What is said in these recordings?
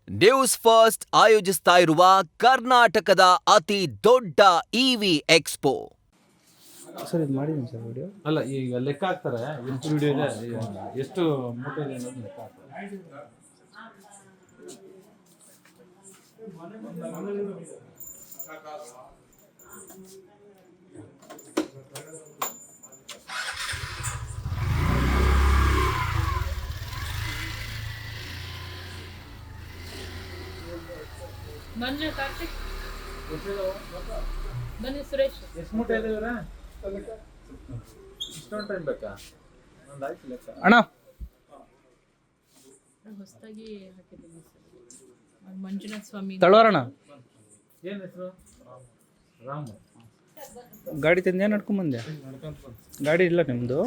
News first ಆಯೋಜಿಸ್ತಾ ಇರುವ ಕರ್ನಾಟಕದ ಅತಿ ದೊಡ್ಡ ಇವಿ ಎಕ್ಸ್ಪೋ. ಸರ್ ಇದು ಮಾಡಿದ್ದೀನಿ ಸರ್ ವಿಡಿಯೋ. ಅಲ್ಲ ಈಗ ಲೆಕ್ಕ ಹಾಕ್ತಾರೆ ಎಷ್ಟು ವಿಡಿಯೋ ಇದೆ, ಎಷ್ಟು ಮೂಟೆ ಇದೆ ಅನ್ನೋದು ಲೆಕ್ಕ ಹಾಕ್ತಾರೆ. ಮಂಜು ಕಾರ್ತಿಕ್ ಬನ್ನಿ ಸುರೇಶ್. ಎಷ್ಟು ಮೂಟೆ ಇದೆ ಇವರ? ಇಷ್ಟೊಂದು ಟೈಮ್ ಬೇಕಾ? ಒಂದು ಆಯ್ತು ಲೆಕ್ಕ. ಅಣ್ಣ ಹೊಸದಾಗಿ ಹಾಕಿದ್ದೀನಿ ಸರ್. ಮಂಜುನಾಥ ಸ್ವಾಮಿ ತಳವಾರಣ ಏನು ಹೆಸರು? ರಾಮು. ಗಾಡಿ ತಂದು ನಡ್ಕೊಂಬಂದೆ. ಗಾಡಿ ಇಲ್ಲ ನಿಮ್ಮದು?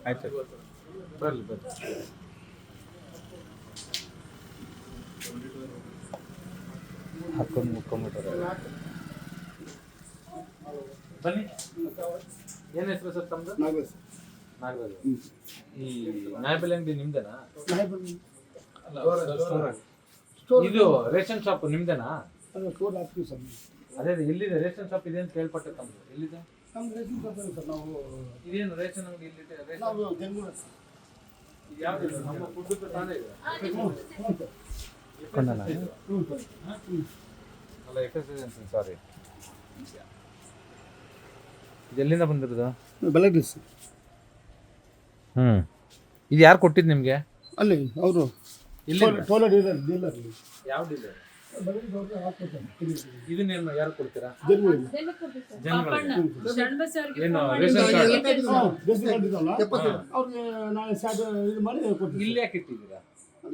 ಆಯ್ತು ಬರಲಿ ಬರಲಿ. ಹಾಕೊಂಡು ಮುಟ್ಕೊಂಡ್ಬಿಟ್ಟಾರೆ. ಬನ್ನಿ. ಏನು ಹೆಸರು ಸರ್ ತಮ್ಮದು? ನಾಗರಾಜ್. ಈ ನ್ಯಾಯಬೆಲೆ ಅಂಗಡಿ ನಿಮ್ದೇನಾ? ಇದು ರೇಷನ್ ಶಾಪ್ ನಿಮ್ದೇನಾ? ಅದೇ ಎಲ್ಲಿದೆ ರೇಷನ್ ಶಾಪ್ ಇದೆ ಅಂತ ಕೇಳ್ಪಟ್ಟೆ. ತಮ್ಮದು ಎಲ್ಲಿದೆ? ಇದೇನು ರೇಷನ್ ಅಂಗಡಿ ಇಲ್ಲಿ? ಯಾವ್ದು ನಮ್ಮ ಫುಡ್ ತಾನೇ ಇದೆ? ಅಲ್ಲ ಎಕ್ಸಸೈಸ್ ಸಾರಿ. ಎಲ್ಲಿಂದ ಬಂದಿರೋದು? ಬೆಳಗ್ಗೆ. ಇದು ಯಾರು ಕೊಟ್ಟಿದ್ದು ನಿಮಗೆ? ಅಲ್ಲಿ ಅವರು ಯಾವ ಡೀಲರ್? ಇದನ್ನೇನು ಯಾರು ಕೊಡ್ತೀರಾ? ಏನು ರೇಷನ್ ಕಾರ್ಡ್ ಇಲ್ಲಿ ಯಾಕೆ ಇಟ್ಟಿದ್ದೀರಾ?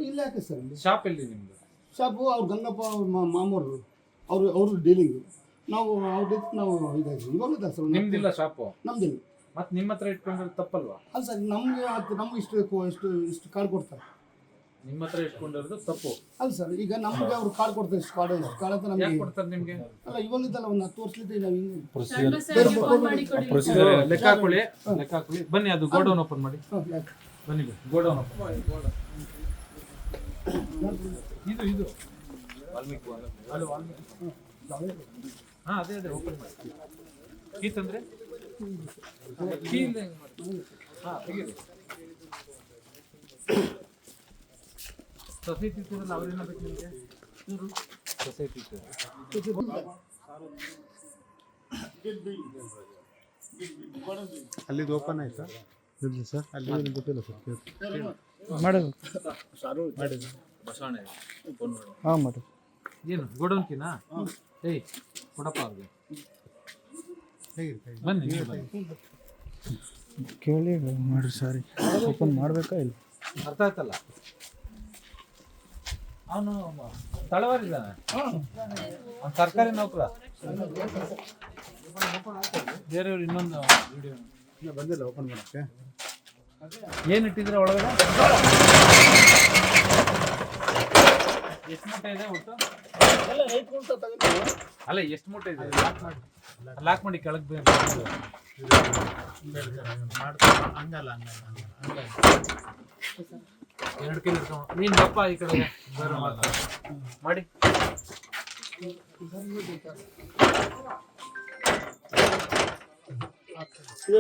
ಇಲ್ಲ ಯಾಕೆ ಸರ್? ಶಾಪ್ ಎಲ್ಲಿ ನಿಮ್ದು? ಶಾಪು ಅವ್ರು ಗಂಗಪ್ಪ ಮಾಮೂರು ಅವರು ಡೀಲಿಂಗ್. ನಾವು ಅವ್ರ ನಾವು ಇದಾಗಿ ಇವಾಗ ಸರ್ ನಿಮ್ದಿಲ್ಲ ಶಾಪು? ನಮ್ದಿಲ್ಲ. ಮತ್ತೆ ನಿಮ್ಮ ಹತ್ರ ಇಟ್ಕೊಂಡ್ರೆ ತಪ್ಪಲ್ವಾ? ಅಲ್ಲ ಸರ್, ನಮ್ಗೆ ಇಷ್ಟು ಕಾರ್ಡ್ ಕೊಡ್ತಾರೆ. ನಿಮ್ಮ ಹತ್ರ ಇಟ್ಕೊಂಡಿರೋದು ತಪ್ಪು ಅಲ್ಲ ಸರ್. ಈಗ ನಮ್ಗೆ ಅವ್ರು ಕಾರ್ಡ್ ಕೊಡ್ತಾರೆ. ಇಷ್ಟು ಕಾರ್ಡ್ ಅಂತ ನಮಗೆ ಕೊಡ್ತಾರೆ ನಿಮ್ಗೆ? ಅಲ್ಲ ಇವಾಗಿದ್ದಲ್ಲ ಒಂದು 10 ವರ್ಷದಿಂದ ನಾವು ಹಿಂಗೆ ಪ್ರೊಸೀಜರ್ ಲೆಕ್ಕ ಹಾಕೊಳ್ಳಿ. ಬನ್ನಿ, ಅದು ಗೋಡೌನ್ ಓಪನ್ ಮಾಡಿ. ಬನ್ನಿ ಗೋಡೌನ್ ಓಪನ್ ಮಾಡಿ. ಇದು ವಾಲ್ಮೀಕಿ. ಹಾಂ ಅದೇ ಓಪನ್ ಮಾಡಿ. ಕೀ ತಂದ್ರೆ ಕೀ ಇಲ್ಲ. ಹಾಂ ತೆಗೀರಿ. ಸೊಸೈಟಿ ಇರ್ತೀರಲ್ಲ, ಅವ್ರೇನ ಬೇಕು ನಿಮಗೆ? ಸೊಸೈಟಿ ಅಲ್ಲಿದು ಓಪನ್ ಆಯ್ತಾ? ಇಲ್ಲ ಸರ್, ಅಲ್ಲಿ ಗೊತ್ತಿಲ್ಲ ಸರ್. ಮಾಡೋದು ಬಸವಣ್ಣ ಹಾಂ ಮಾಡಿ. ಏನು ಗೋಡೌನ್ ಕೀನಾ? ಏಯ್ ಕೊಡಪ್ಪ ಅವ್ರಿಗೆ. ಬನ್ನಿ ನೀವು ಬನ್ನಿ. ಕೇಳಿ ಮಾಡಿ. ಸಾರಿ, ಓಪನ್ ಮಾಡಬೇಕಾ ಇಲ್ಲ? ಅರ್ಥ ಆಯ್ತಲ್ಲ? ಅವನು ತಳವಾರಿದ್ದಾನೆ, ಅವ್ನು ಸರ್ಕಾರಿ ನೌಕರ. ಬೇರೆಯವ್ರು ಇನ್ನೊಂದು ವಿಡಿಯೋ ಬಂದಿಲ್ಲ ಓಪನ್ ಮಾಡೋಕ್ಕೆ. ಏನು ಇಟ್ಟಿದ್ರೆ ಒಳಗಡೆ? ಎಷ್ಟು ಮೂಟೆ ಇದೆ ಒಟ್ಟು? ಅಲ್ಲ ಎಷ್ಟು ಮೂಟೆ ಇದೆ? ಲಾಕ್ ಮಾಡಿ ಕೆಳಗೆ ಎರಡು ಕಿಲೋ ನೀನು ದಪ್ಪ ಈ ಕಡೆ ಬೇರೆ ಮಾಡಿ.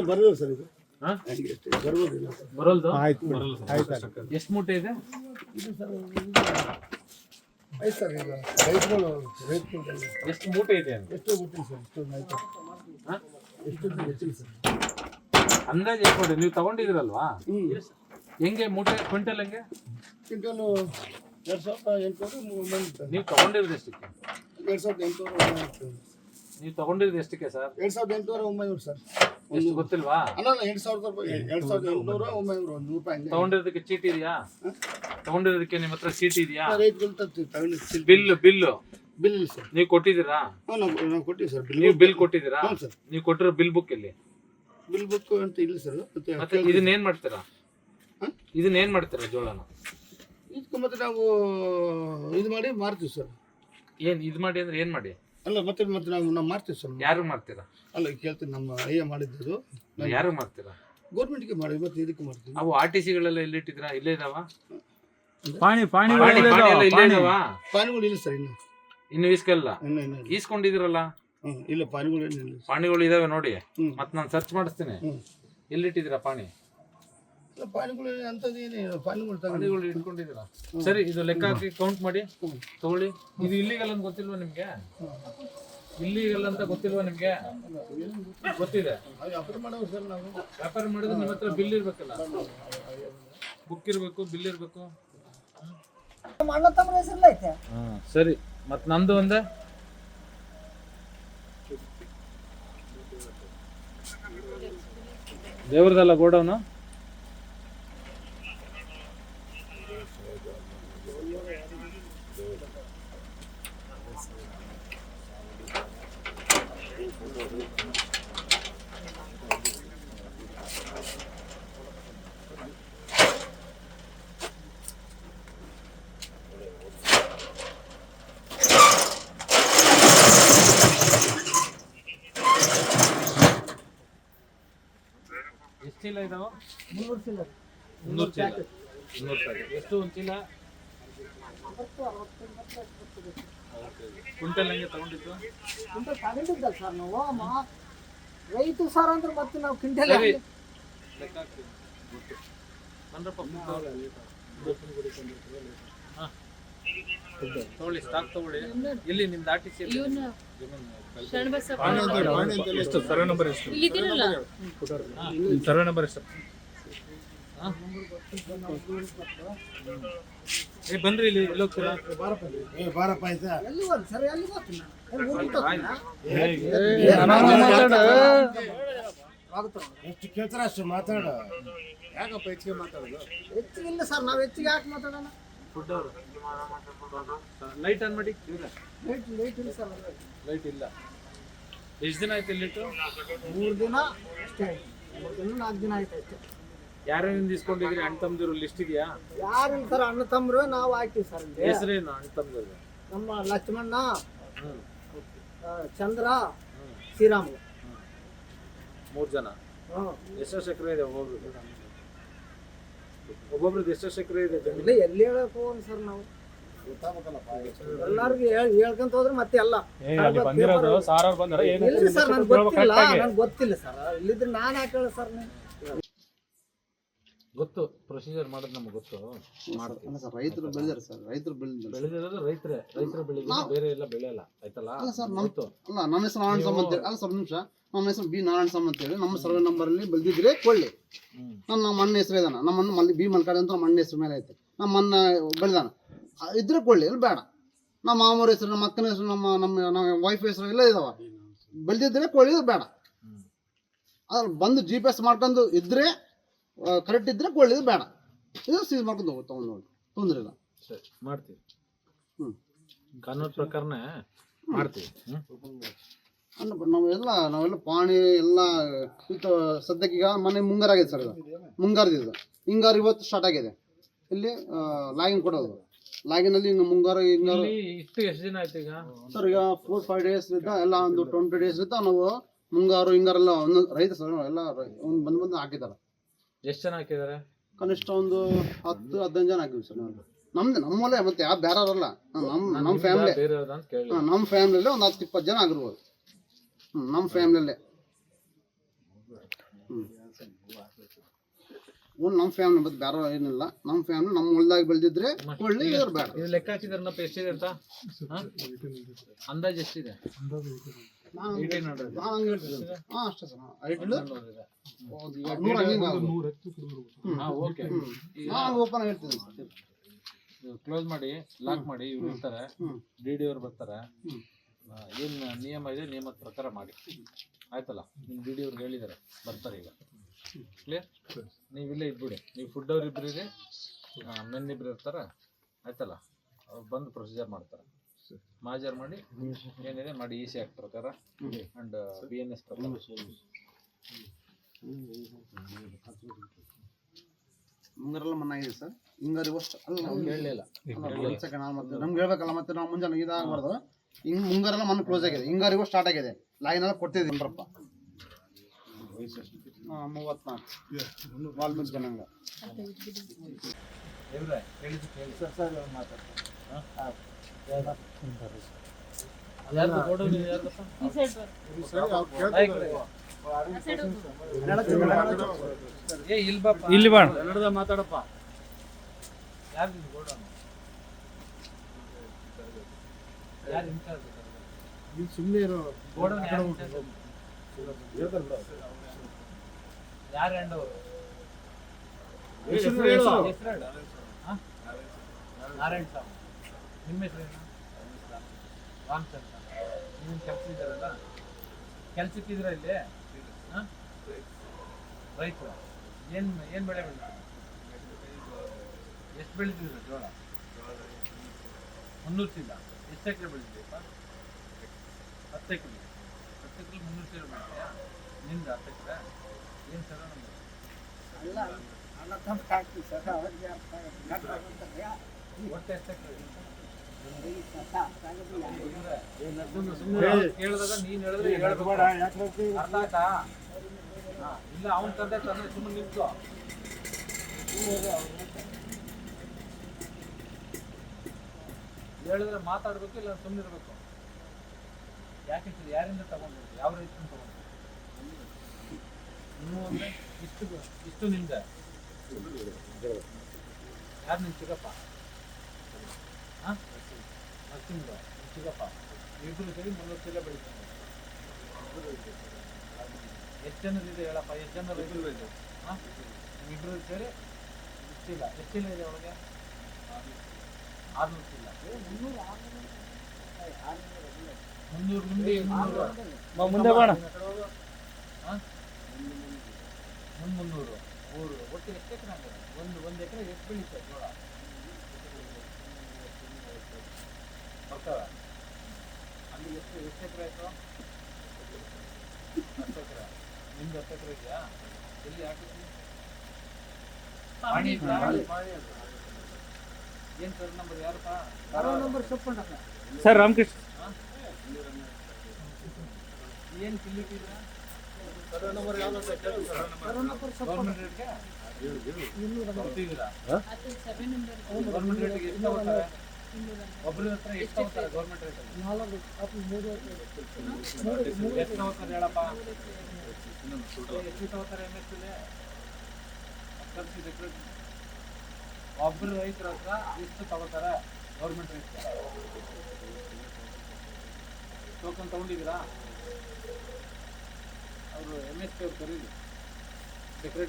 ಬರೋದು ಸರ್ ಇದು ಬರೋಲ್ದು? ಆಯ್ತು. ಎಷ್ಟು ಮೂಟೆ ಇದೆ? ಆಯ್ತು ಸರ್. ಈಗ ರೈತರು ಎಷ್ಟು ಮೂಟೆ ಇದೆ ಅಂತ ಎಷ್ಟು ಗೊತ್ತಿಲ್ಲ ಸರ್. ಇಷ್ಟೊಂದು ಆಯ್ತು. ಎಷ್ಟು ಗೊತ್ತಿಲ್ಲ ಸರ್. ಅಂದಾಜು ಹೇಳ್ಕೊಡಿ. ನೀವು ತಗೊಂಡಿದ್ದೀರಲ್ವಾ? ಹೆಂಗೆ ಮೂಟೆ ಕ್ವಿಂಟಲ್ ಹೆಂಗೆ? ಕ್ವಿಂಟಲು 2800 ನೀವು ತಗೊಂಡಿರೋದು ಎಷ್ಟಕ್ಕೆ? 2800. ನೀವು ತಗೊಂಡಿರೋದು ಎಷ್ಟಕ್ಕೆ ಸರ್? 2800 ಸರ್. ಎಷ್ಟು ಗೊತ್ತಿಲ್ವಾ? ಅಲ್ಲ 2000 ರೂಪಾಯಿ. 2800 100 ರೂಪಾಯಿ. ತಗೊಂಡಿರೋದಕ್ಕೆ ಚೀಟಿ ಇದೆಯಾ? ತಗೊಂಡಿರೋದಕ್ಕೆ ನಿಮ್ಮ ಹತ್ರ ಚೀಟಿ ಇದೆಯಾ? ಬಿಲ್ ಬಿಲ್ ಸರ್ ನೀವು ಕೊಟ್ಟಿದ್ದೀರಾ? ನಾವು ಕೊಟ್ಟಿವಿ ಸರ್. ನೀವು ಬಿಲ್ ಕೊಟ್ಟಿದ್ದೀರಾ? ಹ್ಞೂ ಸರ್. ನೀವು ಕೊಟ್ಟಿರೋ ಬಿಲ್ ಬುಕ್ ಎಲ್ಲಿ? ಬಿಲ್ ಬುಕ್ ಅಂತ ಇಲ್ಲ ಸರ್. ಮತ್ತೆ ಇದನ್ನೇನ್ ಮಾಡ್ತೀರಾ? ಇದನ್ನೇನ್ ಮಾಡ್ತೀರಾ ಜೋಳನ? ಇದಕ್ಕೆ ಮತ್ತೆ ನಾವು ಇದು ಮಾಡಿ ಮಾರ್ತೀವಿ ಸರ್. ಏನ್ ಇದು ಮಾಡಿ ಅಂದ್ರೆ ಏನ್ ಮಾಡಿ? ಅಲ್ಲ ಮತ್ತೆ ನಾವು ಮಾರ್ತೀವಿ ಸರ್. ಯಾರು ಮಾಡ್ತೀರಾ? ಅಲ್ಲ ಕೇಳ್ತೀನಿ, ನಮ್ಮ ಅಯ್ಯ ಮಾಡಿದ್ದು. ಯಾರು ಮಾಡ್ತೀರಾ? ಗೌರ್ಮೆಂಟ್ಗೆ ಮಾಡಿ ಮತ್ತೆ ಇದಕ್ಕೆ ಮಾಡ್ತೀವಿ. ಅವು RTCಗಳೆಲ್ಲ ಎಲ್ಲಿಟ್ಟಿದ್ದೀರಾ? ಇಲ್ಲೇ ಇದಾವ? ಪಾಣಿ ಎಲ್ಲ ಇಲ್ಲೇ ಇದಾವಾ? ಪಾನಿಗಳು ಇಲ್ಲ ಸರ್ ಇನ್ನು ಇನ್ನು ಇಸ್ಕಲ್ಲ ಇನ್ನು ಈಸ್ಕೊಂಡಿದಿರಲ್ಲ. ಇಲ್ಲ ಪಾನಿಗಳು ಏನಿಲ್ಲ. ಪಾಣಿಗಳು ಇದಾವೆ ನೋಡಿ. ಹ್ಮ್. ಮತ್ ನಾನು ಸರ್ಚ್ ಮಾಡಿಸ್ತೀನಿ. ಎಲ್ಲಿಟ್ಟಿದ್ದೀರಾ ಪಾಣಿ? ಇಲ್ಲ, ಪಾನಿಗಳು ಅಂಥದ್ದು ಏನಿಲ್ಲ, ಪಾನಿಗಳು ತಗೊಂಡು ಪಾಣಿಗಳು ಇಟ್ಕೊಂಡಿದ್ದೀರಾ? ಸರಿ, ಇದು ಲೆಕ್ಕ ಹಾಕಿ ಕೌಂಟ್ ಮಾಡಿ ತಗೊಳ್ಳಿ. ಇದು ಇಲ್ಲಿಗಲ್ ಅಂತ ಗೊತ್ತಿಲ್ವಾ ನಿಮ್ಗೆ? ಇಲ್ಲಿಗಲ್ ಅಂತ ಗೊತ್ತಿಲ್ವಾ ನಿಮ್ಗೆ? ಗೊತ್ತಿದೆ. ವ್ಯಾಪಾರ ಮಾಡೋರು ಸರ್ ನಾವು. ವ್ಯಾಪಾರ ಮಾಡಿದ್ರೆ ನಿಮ್ಮ ಹತ್ರ ಬಿಲ್ ಇರ್ಬೇಕಲ್ಲ, ಬುಕ್ ಇರ್ಬೇಕು, ಬಿಲ್ ಇರ್ಬೇಕು. ಸರಿ, ಮತ್ ನಂದು ಒಂದೇ ದೇವ್ರದಲ್ಲ ಗೋಡೌನು. ಎಷ್ಟು ಚೀಲ ಇದಾವ? 300 ಚೀಲ. 300 ಪ್ಯಾಕೆಟ್. ಎಷ್ಟು ಒಂದು ಚೀಲ? ಕ್ವಿಂಟಲ್ ಹಂಗೆ ತಗೊಂಡಿದ್ದು? ಸರ್ ನಾವು ರೈತ ಸರ್ ಅಂದ್ರೆ ಮತ್ತೆ ನಾವು ಕ್ವಿಂಟಲ್ ಸರಿ, ಲೆಕ್ಕ ಹಾಕ್ತೀನಿ. ಬಂದ್ರಪ್ಪ, ಹಾ ತಗೊಳ್ಳಿ, ಸ್ಟಾಕ್ ತಗೊಳ್ಳಿ. ಇಲ್ಲಿ ನಿಮ್ದು ಆರ್ಟಿಸಿ ಇವನ್ನ ಶರಣಬಸಪ್ಪ ಎಷ್ಟು ಸರ್ವೆ ನಂಬರ್ ಎಷ್ಟು? ಇಲ್ಲಿದ್ದೀರಲ್ಲ, ಸರ್ವೆ ನಂಬರ್ ಎಷ್ಟು? ಬನ್ರಿ, ಇಲ್ಲಿ ಎಲ್ಲಿ ಹೋಗ್ತೀರಾ? ಬಾರಪ್ಪ ಆಯ್ತಾ. ಎಲ್ಲಿ ಹೋದ್ ಸರ್, ಎಲ್ಲಿ ಹೋಗ್ತೀನಿ ಎಷ್ಟು ಕೇಳ್ತಾರ ಅಷ್ಟು ಮಾತಾಡ. ಯಾಕಪ್ಪ ಹೆಚ್ಚಿಗೆ ಮಾತಾಡೋದು? ಹೆಚ್ಚಿಗೆ ಇಲ್ಲ ಸರ್, ನಾವು ಹೆಚ್ಚಿಗೆ ಯಾಕೆ ಮಾತಾಡೋಣ? ಫುಡ್ ಅವರು ಲೈಟ್ ಆನ್ ಮಾಡಿ. ಲೇಟ್ ಇಲ್ಲ ಸರ್, ಲೈಟ್ ಇಲ್ಲ. ಎಷ್ಟು ದಿನ ಆಯ್ತು ಇಲ್ಲಿಟ್ಟು? 3 ದಿನ ಅಷ್ಟೇ, 3 ದಿನ 4 ದಿನ ಆಯ್ತು ಅಷ್ಟೇ. ಯಾರೇನಿಂದ ಇಸ್ಕೊಂಡಿದ್ರಿ? ಅಣ್ಣ ತಮ್ಮದಿರು ಲಿಸ್ಟ್ ಇದೆಯಾ? ಯಾರಿಲ್ಲ ಸರ್, ಅಣ್ಣ ತಮ್ಮರು ನಾವು ಹಾಕ್ತೀವಿ ಸರ್. ಇಲ್ಲಿ ಹೆಸರೇನು ಅಣ್ಣ ತಮ್ಮದಿರು? ನಮ್ಮ ಲಕ್ಷ್ಮಣ್ಣ, ಹ್ಮ್ ಚಂದ್ರ, ಶ್ರೀರಾಮ್. 3 ಜನ. ಎಷ್ಟು ಎಕರೆ ಇದೆ ಒಬ್ಬೊಬ್ರದ್ದು? ಎಷ್ಟು ಎಕರೆ ಇದೆ ಜಮೀನು? ಇಲ್ಲ, ಎಲ್ಲಿ ಹೇಳಕ್ ಹೋಗೋಣ ಸರ್ ನಾವು? ಎಲ್ಲಾರ್ಗು ಹೇಳ್ಕೊಂತ ಹೋದ್ರೆ ಮತ್ತೆ ಎಲ್ಲ ಬಂದಿರೋದು ಸಾರಾರ್ ಬಂದಾರ? ಇಲ್ಲ ಸರ್, ನನ್ಗೆ ಗೊತ್ತಿಲ್ಲ, ನನ್ಗೆ ಗೊತ್ತಿಲ್ಲ ಸರ್. ಇಲ್ಲಿದ್ರೆ ನಾನು ಯಾಕೆ ಹೇಳ ಸರ್? ಗೊತ್ತು, ಪ್ರೊಸೀಜರ್ ಮಾಡೋದು ನಮ್ಗೆ ಗೊತ್ತು. ಅಲ್ಲ ಸರ್, ರೈತರು ಬೆಳೆದಾರೆ ಸರ್, ರೈತರು ಬೆಳೆದಿರೋದು ರೈತರು ಬೆಳೆದಿದ್ದು, ಬೇರೆ ಎಲ್ಲ ಬೆಳೆಯಲ್ಲ. ಆಯ್ತಲ್ಲ? ಗೊತ್ತು. ಅಲ್ಲ, ನಮ್ಮ ಹೆಸರು ನಾರಾಯಣ ಸ್ವಾಮಿ ಅಂತೇಳಿ. ಅಲ್ಲ ಸರ್, ನಿಮಿಷ, ನಮ್ಮ ಹೆಸರು ಬಿ ನಾರಾಯಣ ಸ್ವಾಮಿ ಅಂತೇಳಿ. ನಮ್ಮ ಸರ್ವೆ ನಂಬರ್ ಅಲ್ಲಿ ಬೆಳೆದಿದ್ರೆ ಕೊಳ್ಳಿ. ನಮ್ಮ ಅಣ್ಣ ಹೆಸರು ಇದಾನ, ನಮ್ಮ ಅಣ್ಣ ಮಲ್ಲಿ ಬಿ ಮಲ್ಕಾಡಿ ಅಂತ ನಮ್ಮ ಅಣ್ಣ ಹೆಸರು ಮೇಲೆ ಐತೆ. ನಮ್ಮ ಅಣ್ಣ ಬೆಳೆದಾನ ಇದ್ರೆ ಕೊಳ್ಳಿ, ಇಲ್ಲಿ ಬೇಡ. ನಮ್ಮ ಮಾಮೂರ ಹೆಸರು, ನಮ್ಮ ಅಕ್ಕನ ಹೆಸರು, ನಮ್ಮ ವೈಫ್ ಹೆಸರು ಎಲ್ಲ ಇದಾವ. ಬೆಳೆದಿದ್ರೆ ಕೊಳ್ಳಿ, ಬೇಡ. ಅದ್ರ ಬಂದು GPS ಮಾಡ್ಕೊಂಡು ಇದ್ರೆ ಕರೆಕ್ಟ್ ಇದ್ರೆ ಕೊಳ್ಳಿ, ಬೇಡ. ಇದು ಸೀಸ್ ಮಾಡ್ಕೊಂಡು ತಗೊಂಡು ತೊಂದ್ರೆ ಇಲ್ಲ. ಸರಿ, ಮಾಡ್ತೀವಿ. ಹ್ಞೂ, ಕಾನೂನು ಪ್ರಕಾರನೇ ಮಾಡ್ತೀವಿ. ನಾವೆಲ್ಲ ಪಾಣಿ ಎಲ್ಲ ಇದು ಸದ್ಯಕ್ಕೆ ಈಗ ಮೊನ್ನೆ ಮುಂಗಾರಾಗಿದೆ ಸರ್. ಇದು ಮುಂಗಾರದಿದೆ. ಹಿಂಗಾರು ಇವತ್ತು ಸ್ಟಾರ್ಟ್ ಆಗಿದೆ. ಇಲ್ಲಿ ಲಾಗಿನ್ ಕೊಡೋದು. ಲಾಗಿನಲ್ಲಿ ಹಿಂಗೆ ಮುಂಗಾರು ಹಿಂಗಾರು ಇಷ್ಟು ಎಷ್ಟು ದಿನ ಆಯ್ತು ಈಗ ಸರ್? ಈಗ 4-5 ಡೇಸ್ ಇದ್ದ ಎಲ್ಲ ಒಂದು 20 ಡೇಸ್ ಇದ್ದ ನಾವು ಮುಂಗಾರು ಹಿಂಗಾರೆಲ್ಲ ಒಂದೊಂದು ರೈತ ಸರ್ ಎಲ್ಲ ಒಂದು ಬಂದು ಹಾಕಿದ್ದಾರೆ. ಎಷ್ಟು ಜನ ಹಾಕಿದ್ದಾರೆ? ಕನಿಷ್ಠ ಒಂದು 10-15 ಜನ ಹಾಕಿದ್ವಿ ಸರ್. ನಮ್ಮಲ್ಲೇ ಮತ್ತೆ ಯಾವ ಬೇರೆಯವರಲ್ಲ, ನಮ್ಮ ಫ್ಯಾಮಿಲಿ. ಬೇರೆಯವ್ರದ್ದು ಅಂತ ಕೇಳಿ. ನಮ್ಮ ಫ್ಯಾಮಿಲಿಯಲ್ಲೇ ಒಂದು 10-20 ಜನ ಆಗಿರ್ಬೋದು. ನಮ್ಮ ಫ್ಯಾಮಿಲಿಯಲ್ಲೇ. ನಮ್ಮ ಫ್ಯಾಮಿಲಿ ಮತ್ತೆ ಬೇರೆ ಏನಿಲ್ಲ. ನಮ್ಮ ಫ್ಯಾಮಿಲಿ ನಮ್ಮ ಹೊಲ್ದಾಗ ಬೆಳೆದಿದ್ರೆ ಕೊಳ್ಳಿ, ಇದ್ರ ಬೇಡ. ಇದು ಲೆಕ್ಕ ಹಾಕಿದ್ರನಪ್ಪ ಎಷ್ಟಿದೆ ಅಂತ? ಅಂದಾಜು ಎಷ್ಟಿದೆ? ನಾನು ಹಂಗೆ ಹೇಳ್ತಿದ್ದೆ. ಹಾಂ, ಅಷ್ಟೇ ಸರ್. ನಾನು ಓಪನ್ ಹೇಳ್ತಿದ್ದೀನಿ ಸರ್. ಕ್ಲೋಸ್ ಮಾಡಿ, ಲಾಕ್ ಮಾಡಿ. ಇವ್ರು ಇರ್ತಾರೆ, DD ಅವ್ರು ಬರ್ತಾರೆ. ಏನು ನಿಯಮ ಇದೆ, ನಿಯಮದ ಪ್ರಕಾರ ಮಾಡಿ. ಆಯ್ತಲ್ಲ? ನಿಮ್ಮ DD ಅವ್ರಿಗೆ ಹೇಳಿದ್ದಾರೆ, ಬರ್ತಾರೆ ಈಗ. ಕ್ಲಿಯರ್? ನೀವಿಲ್ಲೇ ಇದ್ಬಿಡಿ. ನೀವು ಫುಡ್ ಅವ್ರು ಇಬ್ಬರು ಇದೆ, ಮೆನ್ ಇಬ್ಬರು ಇರ್ತಾರೆ. ಆಯ್ತಲ್ಲ? ಅವ್ರು ಬಂದು ಪ್ರೊಸೀಜರ್ ಮಾಡ್ತಾರೆ. ಮಾಜರ್ ಮಾಡಿ ಏನಿದೆ ಮಾಡಿ, EC ಆಕ್ಟ್ ಪ್ರಕಾರ ಅಂಡ್ BNS ಪ್ರಕಾರ. ಮುಂಗಾರೆಲ್ಲ ಮನ್ನ ಆಗಿದೆ ಸರ್. ಹಿಂಗಾರು ಇವಷ್ಟು ಅಲ್ಲ ಹೇಳಲಿಲ್ಲ. ಮತ್ತೆ ನಮ್ಗೆ ಹೇಳ್ಬೇಕಲ್ಲ, ಮತ್ತೆ ನಾವು ಮುಂಜಾನೆ ಇದಾಗಬಾರ್ದು. ಹಿಂಗೆ ಮುಂಗಾರೆಲ್ಲ ಮಣ್ಣು ಕ್ಲೋಸ್ ಆಗಿದೆ. ಹಿಂಗಾರು ಇವಾಗ ಸ್ಟಾರ್ಟ್ ಆಗಿದೆ. ಲೈನ್ ಎಲ್ಲ ಕೊಡ್ತಿದ್ದೀವಿ. 34 ವಾಲ್ಮೀಕಿ ಜನಾಂಗ. ಇವ್ರೆ ಹೇಳಿದ್ದಕ್ಕೆ ಹೇಳಿ ಸರ್ ಮಾತಾಡ್ತಾರೆ ಅದ್ಯಾರ್ದು ಗೋಡೌನ್ ಇದೆ ಯಾರ್ದಪ್ಪ? ಈ ಸೈಡ್ ಬರ್ರಿ. ಆ ಸೈಡ್ ಹೋಗು. ಏ ಇಲ್ಲಿ ಬಾಪ್ಪ. ಇಲ್ಲಿ ಬಾ ಕನ್ನಡದ ಮಾತಾಡಪ್ಪ. ಯಾರ್ದು ಇದು ಗೋಡೌನ್? ಯಾರು ಇನ್ಚಾರ್ಜ್? ಸುಮ್ಮನೆ ಇರೋ ಗೋಡೌನ್ ಯಾರು ಇನ್ಚಾರ್ಜ್? ಯಾರು ಹ್ಯಾಂಡ್ ಓವರ್? ಹೆಸರು ಹೇಳು. ಹಾ? ನಾರಾಯಣ ಸ್ವಾಮಿ. ನಿಮ್ಮ ಹೆಸರೇನು? ರಾಮಚಂದ್ರ. ನೀವು ಕೆಲಸ ಇದ್ದಾರಲ್ಲ, ಕೆಲ್ಸಕ್ಕಿದ್ದೀರಾ ಇಲ್ಲಿ? ಹಾಂ, ರೈತರು. ಏನು ಬೆಳೆ ಬೆಳೀತೀರ? ಎಷ್ಟು ಬೆಳಿತಿದ್ದೀರ ಜೋಳ? 300 ಚೀಲ. ಎಷ್ಟು ಎಕರೆ ಬೆಳಿತೀರಪ್ಪ? 10 ಎಕರೆ. 10 ಎಕರೆ 300 ಚೀಲ ಬೆಳಿತೀಯಾ? ನಿಂದ 10 ಎಕರೆ? ಏನು ಸರ್ ನಮ್ದು? ಅಲ್ಲ ಅಣ್ಣ ತಮ್ಮ ಹಾಕ್ತೀವಿ ಸರ್ ಅವ್ರಿಗೆ ಅರ್ಥ ಆಗುತ್ತೆ. ಒಟ್ಟು ಎಷ್ಟು ಎಕರೆ? ಸಾಕಾಗೋದಿಲ್ಲ. ಕೇಳಿದಾಗ ನೀನ್ ಹೇಳಿದ್ರೆ ಹೇಳ್ಬೇಕು. ಅರ್ಥ ಆಯ್ತಾ? ಹಾ, ಇಲ್ಲ ಅವನ್ ತಂದೆ ಸುಮ್ಮನೆ ನಿಂತು ಹೇಳಿದ್ರೆ ಮಾತಾಡ್ಬೇಕು, ಇಲ್ಲ ಸುಮ್ಮನೆ ಇರ್ಬೇಕು. ಯಾಕೆ ಯಾರಿಂದ ತಗೊಂಡ್ಬೇಕು? ಯಾವ ರೈತನ ತಗೊಂಡು? ನೀವು ಅಂದ್ರೆ ಇಷ್ಟು ನಿಮ್ದೆ. ಯಾರು ನಿಮ್ ಚಿಕ್ಕಪ್ಪ? ಹಾಂ, ನರಸಿಂಹ ಚಿಕ್ಕಪ್ಪ. ಇಬ್ಬರು ಸೇರಿ 300 ಚೀಲ ಬೆಳಿತಾರೆ. ಎಷ್ಟು ಜನರಿದೆ ಹೇಳಪ್ಪ? ಎಷ್ಟು ಜನ ರೈತರು ಇದೆ? ಹಾಂ, ಇಬ್ಬರು ಸೇರಿ ಎಷ್ಟು ಚೀಲ? ಎಷ್ಟು ಚೀಲ ಇದೆ ಒಳಗೆ? 600 ಚೀಲ. 300 ಮುಂದೆ 300 ಮುಂದೆ ಬಾಣ. ಹಾಂ, ಮುಂದೆ 300 ಮೂರು. ಒಟ್ಟು ಎಷ್ಟು ಎಕರೆ ಅಂದರೆ ಒಂದು ಎಕರೆ ಎಷ್ಟು ಬೆಳೀತಾರೆ ಜೋಳ? ಬರ್ತಾವೆ ಅಲ್ಲಿ. ಎಷ್ಟು ಎಕರೆ ಆಯಿತು? 10 ಎಕರೆ. ನಿಮ್ದು 10 ಎಕರೆ ಇದೆಯಾ? ಎಲ್ಲಿ ಹಾಕಿದ್ವಿ? ಪಾಣಿ ಏನು ಸರ್ ನಂಬರ್? ಯಾರಪ್ಪ? ಸರ್ವ ನಂಬರ್ ಸೊಪ್ಪಣ್ಣ ಸರ್ ರಾಮಕೃಷ್ಣ. ಏನು ಕಿಲ್ಲಿಟ್ಟಿದ್ರ? ಸರ್ವ ನಂಬರ್ ಗೌರ್ಮೆಂಟ್ ರೇಟ್ಗೆ ಕೊಡ್ತಿದ್ದೀರಾ? ಅದು 7 ನಂಬರ್. ಗೌರ್ಮೆಂಟ್ ರೇಟ್ಗೆ ಎಷ್ಟು ತಗೋತಾರೆ? ಒಬ್ಬರ ಹತ್ರ ಎಷ್ಟು ತಗೋತಾರೆ ಗೌರ್ಮೆಂಟ್ ರೇಟಲ್ಲಿ? ಎಷ್ಟು ತಗೋತಾರೆ ಹೇಳಪ್ಪ? ಎಷ್ಟು ತಗೋತಾರೆ MS ಲಿ? ಒಬ್ಬರು ರೈತರ ಹತ್ರ ಎಷ್ಟು ತಗೋತಾರೆ ಗೌರ್ಮೆಂಟ್ ರೇಟ್? ಟೋಕನ್ ತಗೊಂಡಿದ್ದೀರಾ? ಅವರು MS ಅವ್ರು ಕರೀಲಿ, ಸೆಕ್ರೆಟರಿ